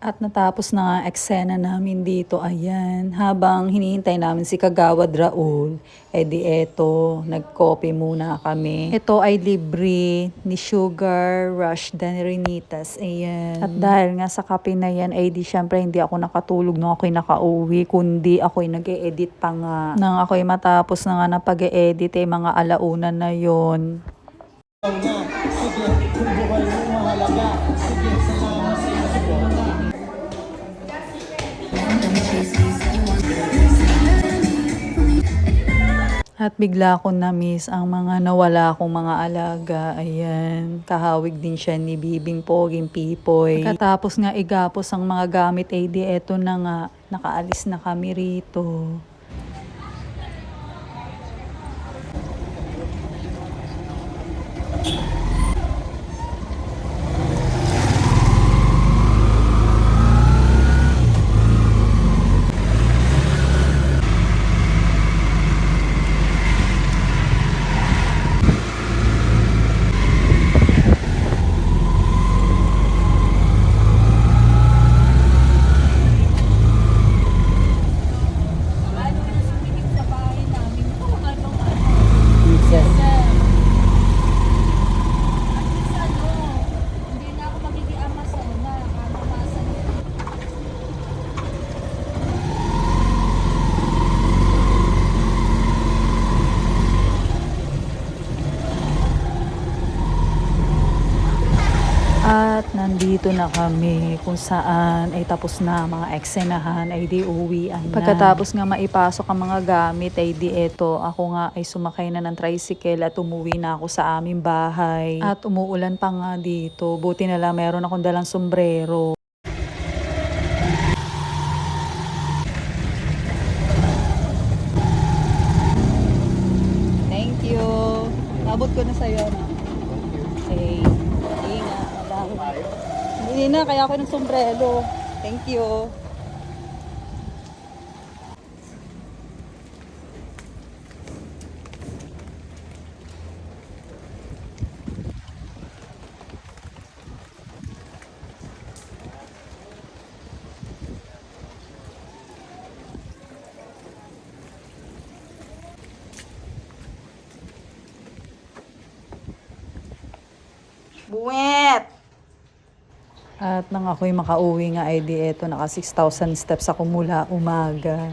At natapos na nga eksena namin dito, ayan. Habang hinihintay namin si Kagawad Raul, di eto, nagkope muna kami. Ito ay libre ni Sugar Rush Danrinitas, ayan. At dahil nga sa kape na yan, di syempre hindi ako nakatulog nung ako'y nakauwi, kundi ako'y nag-e-edit pa nga. Nang ako'y matapos na nga na pag-e-edit, mga alauna na yon. Sige, kung buhay mo mahalaga. Sige, salamat sa iyong suporta. At bigla ko na-miss ang mga nawala kong mga alaga. Ayan, kahawig din siya ni Bibing Poging Pipoy. Pagkatapos nga igapos ang mga gamit, di eto na nga, nakaalis na kami rito. At nandito na kami kung saan ay tapos na mga eksenahan, ay di uwian na. Pagkatapos nga maipasok ang mga gamit, ay di eto, ako nga ay sumakay na ng tricycle at umuwi na ako sa aming bahay. At umuulan pa nga dito, buti na lang meron akong dalang sombrero. Thank you. Nabot ko na sa'yo, no? Okay. Ingat. Hindi na, kaya ako ng sombrero. Thank you. Buwet! At nang ako'y makauwi nga, di eto, naka 6,000 steps ako mula umaga.